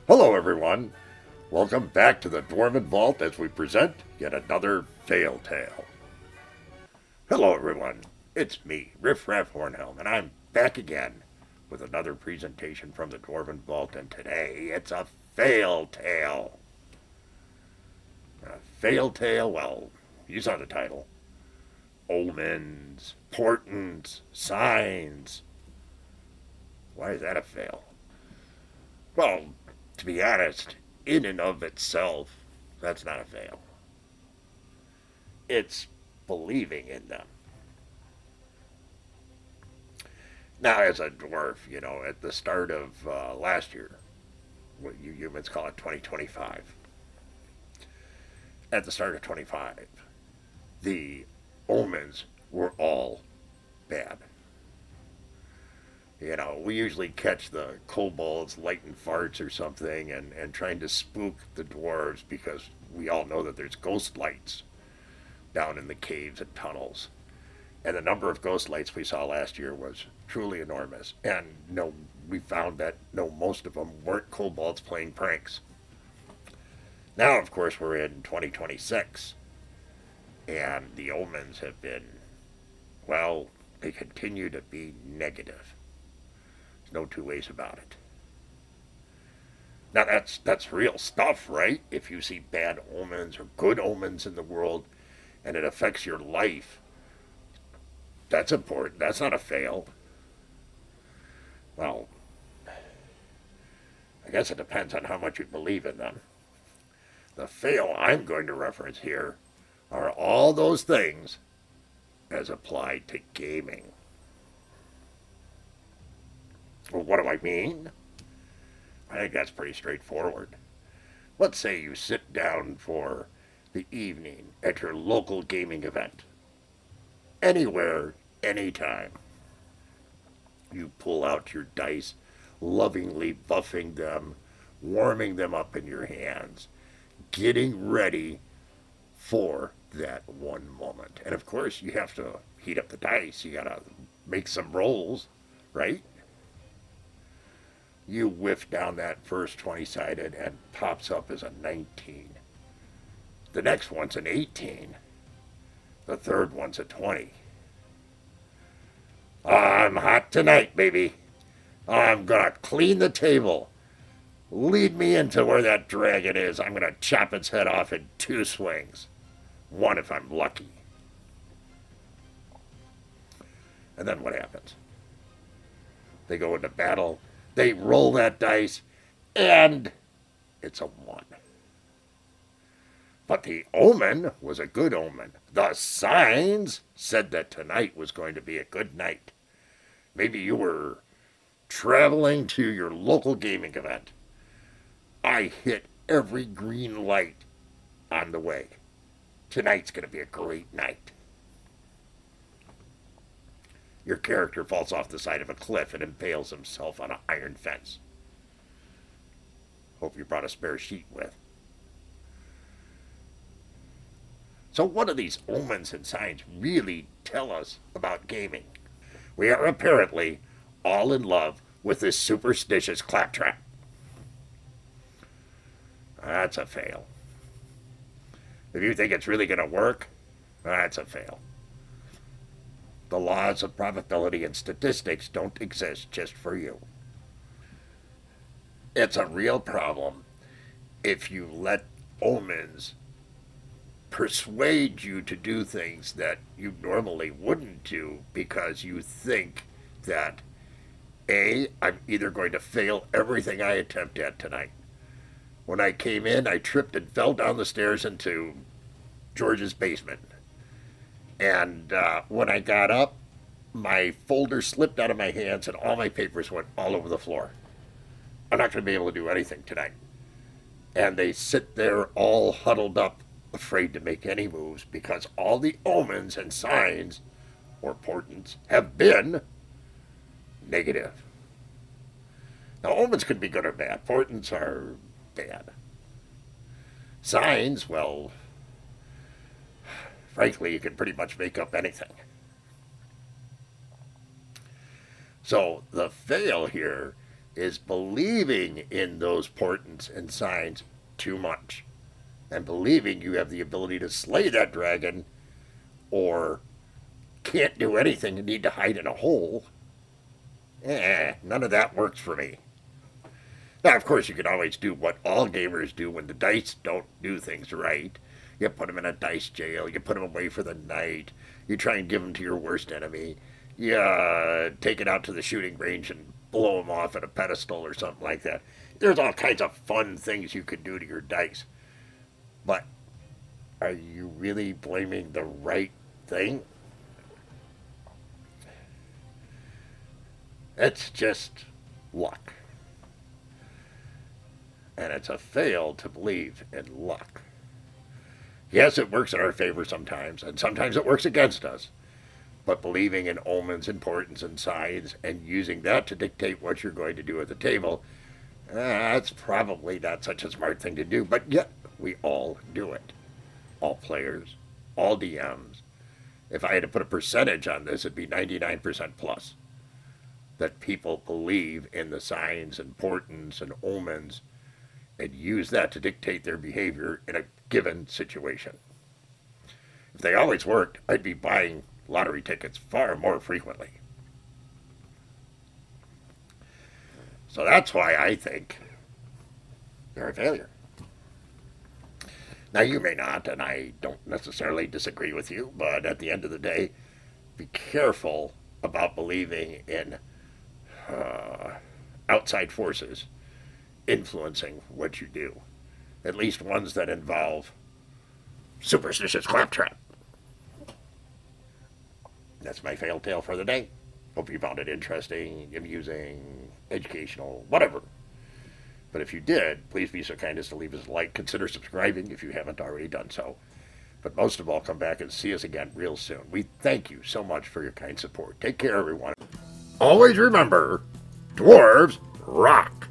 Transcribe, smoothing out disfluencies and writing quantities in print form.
Hello everyone, welcome back to the Dwarven Vault as we present yet another Fail Tale. Hello everyone, it's me, Riffraff Hornhelm, and I'm back again with another presentation from the Dwarven Vault, and today it's a Fail Tale. A Fail Tale, well, you saw the title. Omens, portents, signs. Why is that a fail? Well, to be honest, in and of itself, that's not a fail. It's believing in them. Now, as a dwarf, at the start of last year, what you humans call it 2025, at the start of 25, the omens were all bad. We usually catch the kobolds lighting farts or something and trying to spook the dwarves because we all know that there's ghost lights down in the caves and tunnels. And the number of ghost lights we saw last year was truly enormous. And we found that most of them weren't kobolds playing pranks. Now, of course, we're in 2026. And the omens have been, well, they continue to be negative. No two ways about it. Now that's real stuff, right? If you see bad omens or good omens in the world and it affects your life, that's important. That's not a fail. Well, I guess it depends on how much you believe in them. The fail I'm going to reference here are all those things as applied to gaming. Well, what do I mean? I think that's pretty straightforward. Let's say you sit down for the evening at your local gaming event. Anywhere, anytime. You pull out your dice, lovingly buffing them, warming them up in your hands, getting ready for that one moment. And of course, you have to heat up the dice. You gotta make some rolls, right? You whiff down that first 20-sided and pops up as a 19. The next one's an 18. The third one's a 20. I'm hot tonight, baby. I'm gonna clean the table. Lead me into where that dragon is. I'm gonna chop its head off in 2 swings. 1 if I'm lucky. And then what happens? They go into battle. They roll that dice, and it's a 1. But the omen was a good omen. The signs said that tonight was going to be a good night. Maybe you were traveling to your local gaming event. I hit every green light on the way. Tonight's going to be a great night. Your character falls off the side of a cliff and impales himself on an iron fence. Hope you brought a spare sheet with. So what do these omens and signs really tell us about gaming? We are apparently all in love with this superstitious claptrap. That's a fail. If you think it's really going to work, that's a fail. The laws of probability and statistics don't exist just for you. It's a real problem if you let omens persuade you to do things that you normally wouldn't do because you think that, A, I'm either going to fail everything I attempt at tonight. When I came in, I tripped and fell down the stairs into George's basement. And when I got up, my folder slipped out of my hands and all my papers went all over the floor. I'm not going to be able to do anything tonight. And they sit there all huddled up, afraid to make any moves because all the omens and signs, or portents, have been negative. Now, omens could be good or bad. Portents are bad. Signs, well, frankly, you can pretty much make up anything. So the fail here is believing in those portents and signs too much. And believing you have the ability to slay that dragon, or can't do anything and need to hide in a hole. None of that works for me. Now, of course, you can always do what all gamers do when the dice don't do things right. You put them in a dice jail. You put them away for the night. You try and give them to your worst enemy. You take it out to the shooting range and blow them off at a pedestal or something like that. There's all kinds of fun things you can do to your dice. But are you really blaming the right thing? It's just luck. And it's a fail to believe in luck. Yes, it works in our favor sometimes, and sometimes it works against us. But believing in omens and portents and signs and using that to dictate what you're going to do at the table, that's probably not such a smart thing to do. But yet, we all do it. All players, all DMs. If I had to put a percentage on this, it'd be 99% plus. That people believe in the signs and portents and omens and use that to dictate their behavior in a given situation. If they always worked, I'd be buying lottery tickets far more frequently. So that's why I think they're a failure. Now, you may not, and I don't necessarily disagree with you, but at the end of the day, be careful about believing in outside forces influencing what you do. At least ones that involve superstitious claptrap. That's my fail tale for the day. Hope you found it interesting, amusing, educational, whatever. But if you did, please be so kind as to leave us a like. Consider subscribing if you haven't already done so. But most of all, come back and see us again real soon. We thank you so much for your kind support. Take care, everyone. Always remember, dwarves rock.